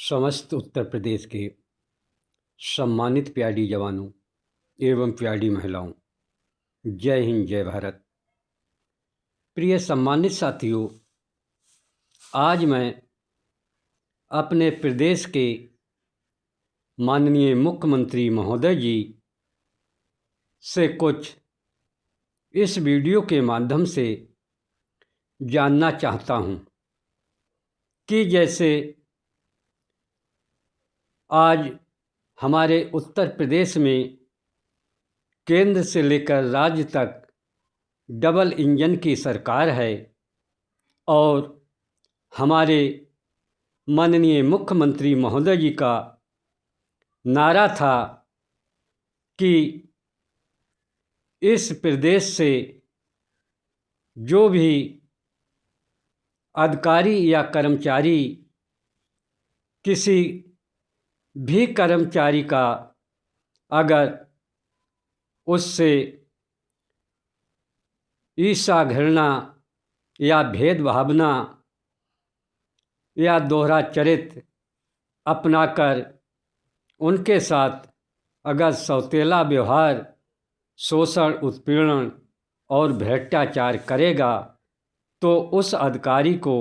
समस्त उत्तर प्रदेश के सम्मानित प्यारी जवानों एवं प्यारी महिलाओं, जय हिंद, जय भारत। प्रिय सम्मानित साथियों, आज मैं अपने प्रदेश के माननीय मुख्यमंत्री महोदय जी से कुछ इस वीडियो के माध्यम से जानना चाहता हूं कि जैसे आज हमारे उत्तर प्रदेश में केंद्र से लेकर राज्य तक डबल इंजन की सरकार है और हमारे माननीय मुख्यमंत्री महोदय जी का नारा था कि इस प्रदेश से जो भी अधिकारी या कर्मचारी किसी भी कर्मचारी का अगर उससे ईर्ष्या, घृणा या भेदभावना या दोहरा चरित्र अपनाकर उनके साथ अगर सौतेला व्यवहार, शोषण, उत्पीड़न और भ्रष्टाचार करेगा तो उस अधिकारी को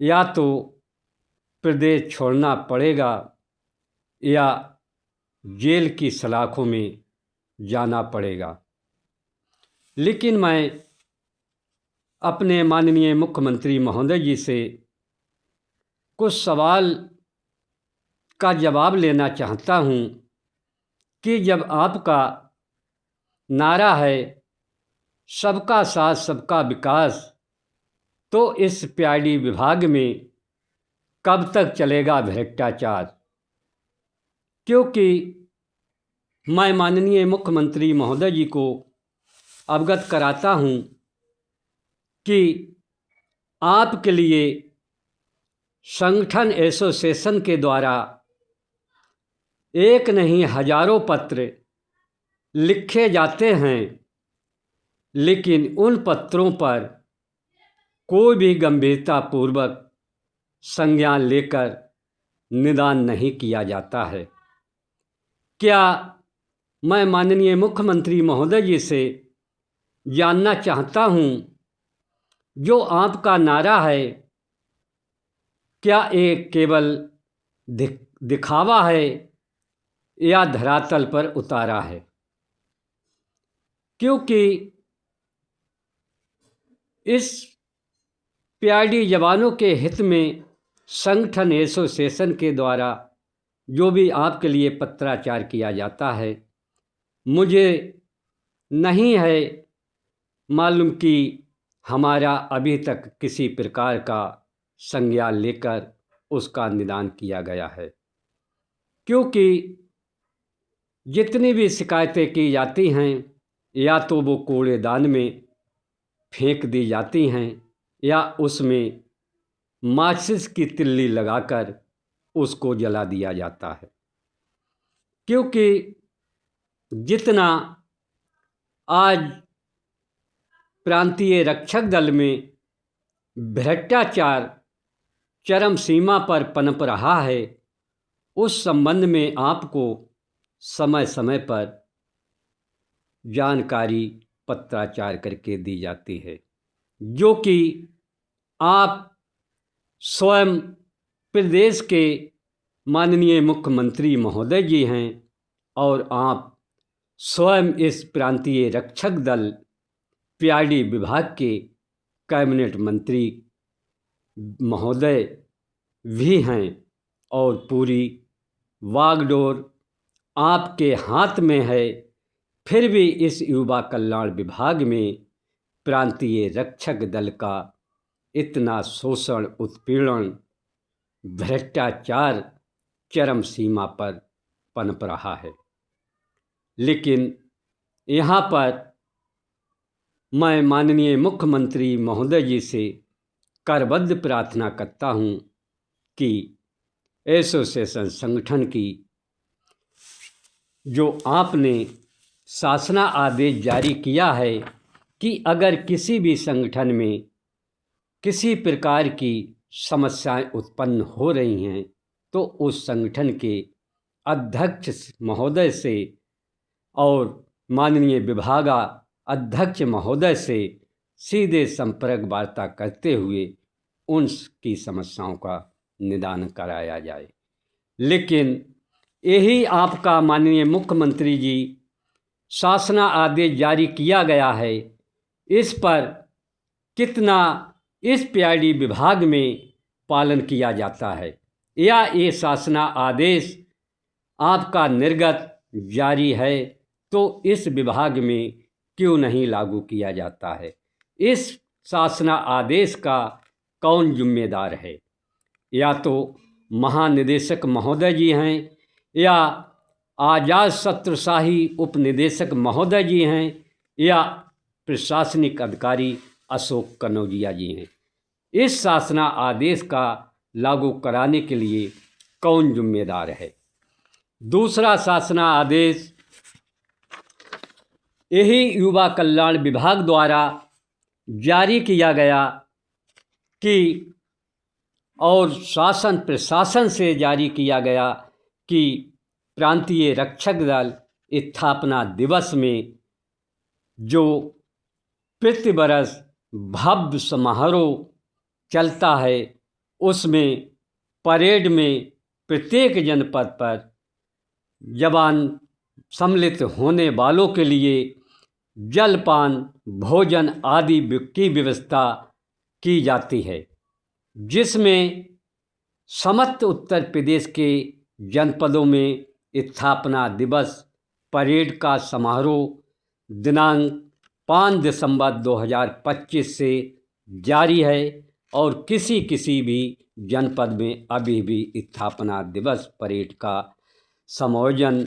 या तो प्रदेश छोड़ना पड़ेगा या जेल की सलाखों में जाना पड़ेगा। लेकिन मैं अपने माननीय मुख्यमंत्री महोदय जी से कुछ सवाल का जवाब लेना चाहता हूं कि जब आपका नारा है सबका साथ सबका विकास, तो इस प्यारी विभाग में कब तक चलेगा भ्रष्टाचार? क्योंकि मैं माननीय मुख्यमंत्री महोदय जी को अवगत कराता हूं कि आपके लिए संगठन एसोसिएशन के द्वारा एक नहीं हजारों पत्र लिखे जाते हैं, लेकिन उन पत्रों पर कोई भी गंभीरतापूर्वक संज्ञान लेकर निदान नहीं किया जाता है। क्या मैं माननीय मुख्यमंत्री महोदय जी से जानना चाहता हूं, जो आपका नारा है क्या एक केवल दिखावा है या धरातल पर उतारा है? क्योंकि इस प्यारी जवानों के हित में संगठन एसोसिएशन के द्वारा जो भी आपके लिए पत्राचार किया जाता है, मुझे नहीं है मालूम कि हमारा अभी तक किसी प्रकार का संज्ञान लेकर उसका निदान किया गया है। क्योंकि जितनी भी शिकायतें की जाती हैं या तो वो कूड़ेदान में फेंक दी जाती हैं या उसमें माचिस की तिल्ली लगाकर उसको जला दिया जाता है। क्योंकि जितना आज प्रांतीय रक्षक दल में भ्रष्टाचार चरम सीमा पर पनप रहा है, उस संबंध में आपको समय समय पर जानकारी पत्राचार करके दी जाती है, जो कि आप स्वयं प्रदेश के माननीय मुख्यमंत्री महोदय जी हैं और आप स्वयं इस प्रांतीय रक्षक दल प्यारी विभाग के कैबिनेट मंत्री महोदय भी हैं और पूरी वागडोर आपके हाथ में है। फिर भी इस युवा कल्याण विभाग में प्रांतीय रक्षक दल का इतना शोषण, उत्पीड़न, भ्रष्टाचार चरम सीमा पर पनप रहा है। लेकिन यहाँ पर मैं माननीय मुख्यमंत्री महोदय जी से करबद्ध प्रार्थना करता हूँ कि एसोसिएशन संगठन की जो आपने शासना आदेश जारी किया है कि अगर किसी भी संगठन में किसी प्रकार की समस्याएं उत्पन्न हो रही हैं तो उस संगठन के अध्यक्ष महोदय से और माननीय विभागा अध्यक्ष महोदय से सीधे संपर्क वार्ता करते हुए उनकी समस्याओं का निदान कराया जाए। लेकिन यही आपका माननीय मुख्यमंत्री जी शासना आदेश जारी किया गया है, इस पर कितना इस पीआईडी विभाग में पालन किया जाता है या ये शासना आदेश आपका निर्गत जारी है तो इस विभाग में क्यों नहीं लागू किया जाता है? इस शासना आदेश का कौन जिम्मेदार है? या तो महानिदेशक महोदय जी हैं या आजाद शस्त्रशाही उपनिदेशक महोदय जी हैं या प्रशासनिक अधिकारी अशोक कनौजिया जी हैं। इस शासना आदेश का लागू कराने के लिए कौन जिम्मेदार है? दूसरा शासना आदेश यही युवा कल्याण विभाग द्वारा जारी किया गया कि और शासन प्रशासन से जारी किया गया कि प्रांतीय रक्षक दल स्थापना दिवस में जो प्रति वर्ष भव्य समारोह चलता है उसमें परेड में प्रत्येक जनपद पर जवान सम्मिलित होने वालों के लिए जलपान भोजन आदि की व्यवस्था की जाती है, जिसमें समस्त उत्तर प्रदेश के जनपदों में स्थापना दिवस परेड का समारोह दिनांक 5 दिसंबर 2025 से जारी है और किसी भी जनपद में अभी भी स्थापना दिवस परेड का समायोजन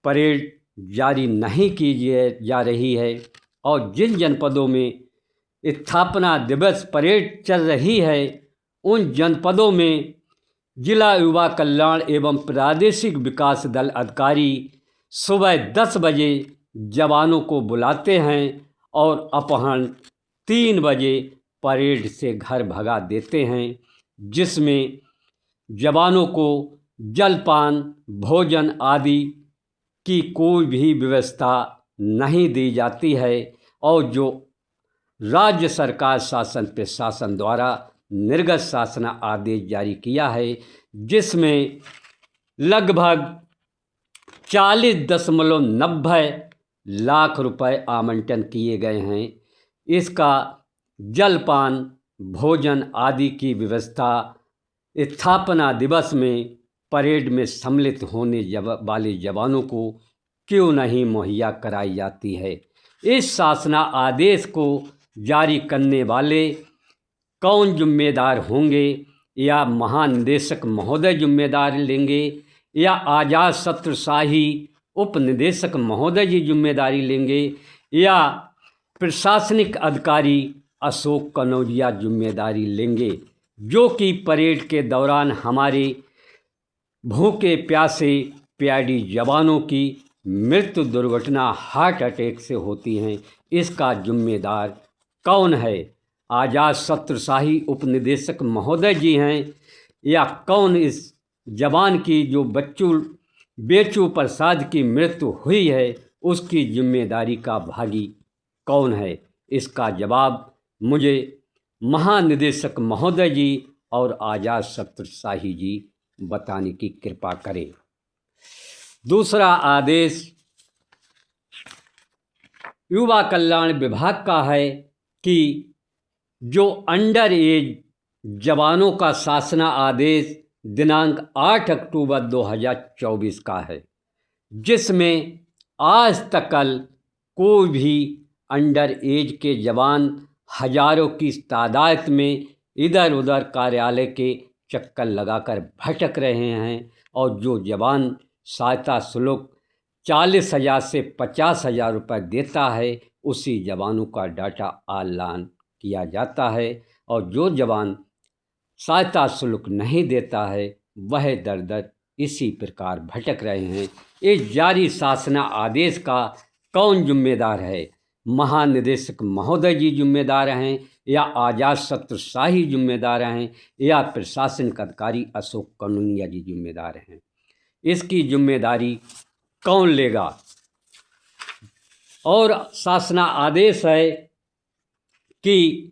परेड जारी नहीं की जा रही है और जिन जनपदों में स्थापना दिवस परेड चल रही है उन जनपदों में जिला युवा कल्याण एवं प्रादेशिक विकास दल अधिकारी सुबह 10 बजे जवानों को बुलाते हैं और अपहरण 3 बजे परेड से घर भगा देते हैं, जिसमें जवानों को जलपान भोजन आदि की कोई भी व्यवस्था नहीं दी जाती है और जो राज्य सरकार शासन प्रशासन द्वारा निर्गत शासना आदेश जारी किया है जिसमें लगभग 40.90 लाख रुपए आवंटन किए गए हैं। इसका जलपान भोजन आदि की व्यवस्था स्थापना दिवस में परेड में सम्मिलित होने वाले जवानों को क्यों नहीं मुहैया कराई जाती है? इस शासना आदेश को जारी करने वाले कौन जिम्मेदार होंगे? या महानिदेशक महोदय जिम्मेदार लेंगे या आजाद शस्त्रशाही उपनिदेशक महोदय जी जिम्मेदारी लेंगे या प्रशासनिक अधिकारी अशोक कनौजिया जिम्मेदारी लेंगे, जो कि परेड के दौरान हमारे भूखे प्यासे पीआईडी जवानों की मृत्यु दुर्घटना हार्ट अटैक से होती हैं। इसका जिम्मेदार कौन है? आजाद शस्त्रशाही उपनिदेशक महोदय जी हैं या कौन इस जवान की जो बेचू प्रसाद की मृत्यु हुई है उसकी जिम्मेदारी का भागी कौन है? इसका जवाब मुझे महानिदेशक महोदय जी और आजाद शस्त्रशाही जी बताने की कृपा करें। दूसरा आदेश युवा कल्याण विभाग का है कि जो अंडर एज जवानों का शासना आदेश दिनांक 8 अक्टूबर 2024 का है, जिसमें आज तक कोई भी अंडर एज के जवान हजारों की तादाद में इधर उधर कार्यालय के चक्कर लगाकर भटक रहे हैं और जो जवान सहायता शुल्क 40,000 से 50,000 रुपये देता है उसी जवानों का डाटा ऑनलाइन किया जाता है और जो जवान सहायता शुल्क नहीं देता है वह दर दर इसी प्रकार भटक रहे हैं। इस जारी शासना आदेश का कौन जिम्मेदार है? महानिदेशक महोदय जी जिम्मेदार हैं या आज़ाद छत्रशाही जिम्मेदार हैं या प्रशासनिक अधिकारी अशोक कनौजिया जी जिम्मेदार हैं। इसकी जिम्मेदारी कौन लेगा? और शासना आदेश है कि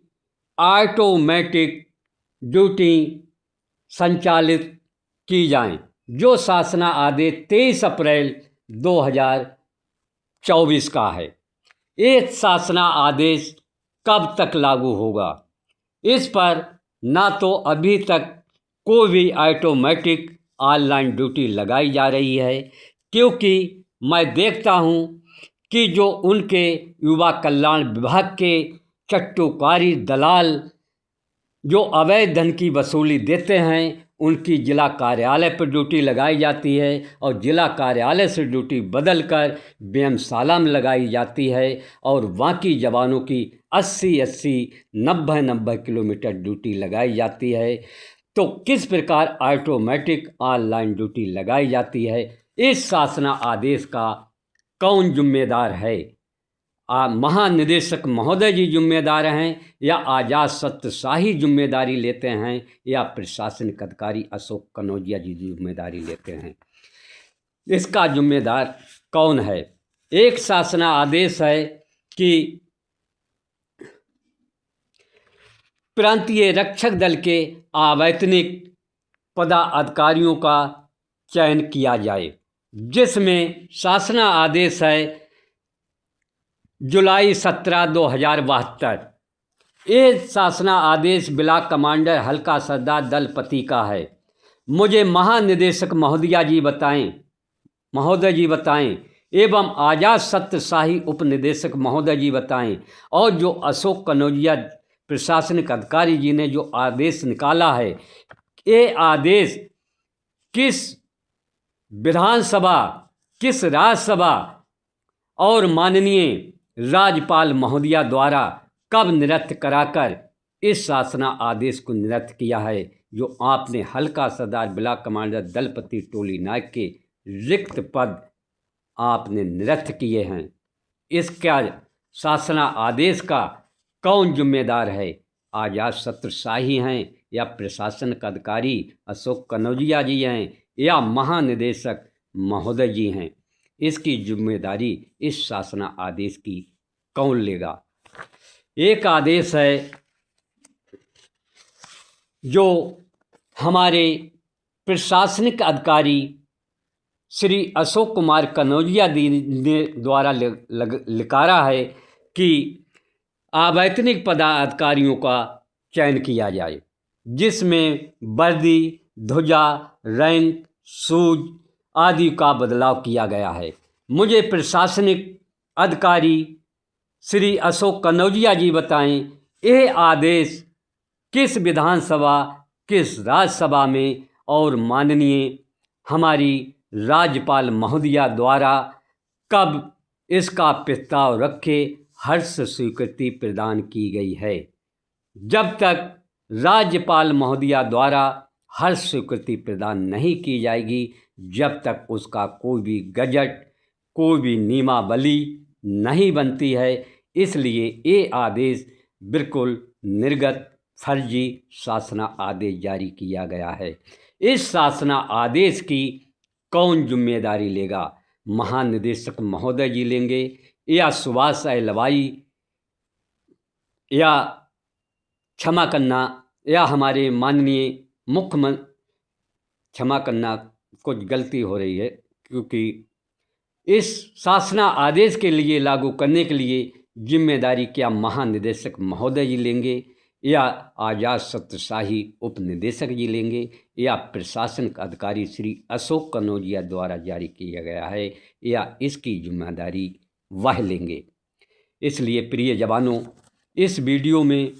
ऑटोमेटिक ड्यूटी संचालित की जाएं। जो शासना आदेश 23 अप्रैल 2024 का है। ये शासना आदेश कब तक लागू होगा? इस पर ना तो अभी तक कोई भी ऑटोमेटिक ऑनलाइन ड्यूटी लगाई जा रही है, क्योंकि मैं देखता हूँ कि जो उनके युवा कल्याण विभाग के चट्टोकारी दलाल जो अवैध धन की वसूली देते हैं, उनकी जिला कार्यालय पर ड्यूटी लगाई जाती है और जिला कार्यालय से ड्यूटी बदलकर व्यायामशाला में लगाई जाती है और बाकी जवानों की 80-80, 90-90 किलोमीटर ड्यूटी लगाई जाती है। तो किस प्रकार ऑटोमेटिक ऑनलाइन ड्यूटी लगाई जाती है? इस शासना आदेश का कौन जिम्मेदार है? महानिदेशक महोदय जी जिम्मेदार हैं या आज़ाद छत्रशाही जिम्मेदारी लेते हैं या प्रशासनिक अधिकारी अशोक कनौजिया जी जिम्मेदारी लेते हैं? इसका जिम्मेदार कौन है? एक शासना आदेश है कि प्रांतीय रक्षक दल के अवैतनिक पदाधिकारियों का चयन किया जाए, जिसमें शासना आदेश है जुलाई 17, 2072। ये शासना आदेश ब्लॉक कमांडर हल्का सरदार दलपति का है। मुझे महानिदेशक महोदय जी बताएं एवं आज़ाद छत्रशाही उपनिदेशक महोदय जी बताएं, और जो अशोक कनौजिया प्रशासनिक अधिकारी जी ने जो आदेश निकाला है, ये आदेश किस विधानसभा, किस राज्यसभा और माननीय राज्यपाल महोदया द्वारा कब निरस्त कराकर इस शासना आदेश को निरस्त किया है, जो आपने हल्का सरदार ब्लॉक कमांडर दलपति टोली नायक के रिक्त पद आपने निरस्त किए हैं? इसका शासना आदेश का कौन जिम्मेदार है? आज़ाद छत्रशाही हैं या प्रशासनिक अधिकारी अशोक कनौजिया जी हैं या महानिदेशक महोदय जी हैं? इसकी जिम्मेदारी इस शासना आदेश की कौन लेगा? एक आदेश है जो हमारे प्रशासनिक अधिकारी श्री अशोक कुमार कनौजिया जी ने द्वारा लिखारा है कि अवैतनिक पदाधिकारियों का चयन किया जाए, जिसमें वर्दी, ध्वजा, रैंक, शूज आदि का बदलाव किया गया है। मुझे प्रशासनिक अधिकारी श्री अशोक कनौजिया जी बताएं, यह आदेश किस विधानसभा, किस राज्यसभा में और माननीय हमारी राज्यपाल महोदया द्वारा कब इसका प्रस्ताव रखे हर्ष स्वीकृति प्रदान की गई है? जब तक राज्यपाल महोदया द्वारा हर्ष स्वीकृति प्रदान नहीं की जाएगी, जब तक उसका कोई भी गजट, कोई भी नियमावली नहीं बनती है। इसलिए ये आदेश बिल्कुल निर्गत फर्जी शासना आदेश जारी किया गया है। इस शासना आदेश की कौन जिम्मेदारी लेगा? महानिदेशक महोदय जी लेंगे या सुभाष अहलवाई या क्षमा करना या हमारे माननीय मुख्यमंत्री, क्षमा करना कुछ गलती हो रही है, क्योंकि इस शासना आदेश के लिए लागू करने के लिए जिम्मेदारी क्या महानिदेशक महोदय जी लेंगे या आज़ाद छत्रशाही उपनिदेशक जी लेंगे या प्रशासनिक अधिकारी श्री अशोक कनौजिया द्वारा जारी किया गया है, या इसकी जिम्मेदारी वह लेंगे? इसलिए प्रिय जवानों, इस वीडियो में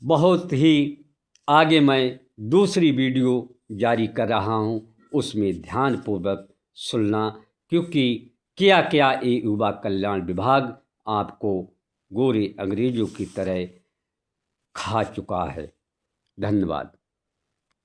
बहुत ही आगे मैं दूसरी वीडियो जारी कर रहा हूं, उसमें ध्यानपूर्वक सुनना, क्योंकि क्या क्या ये युवा कल्याण विभाग आपको गोरे अंग्रेजों की तरह खा चुका है। धन्यवाद।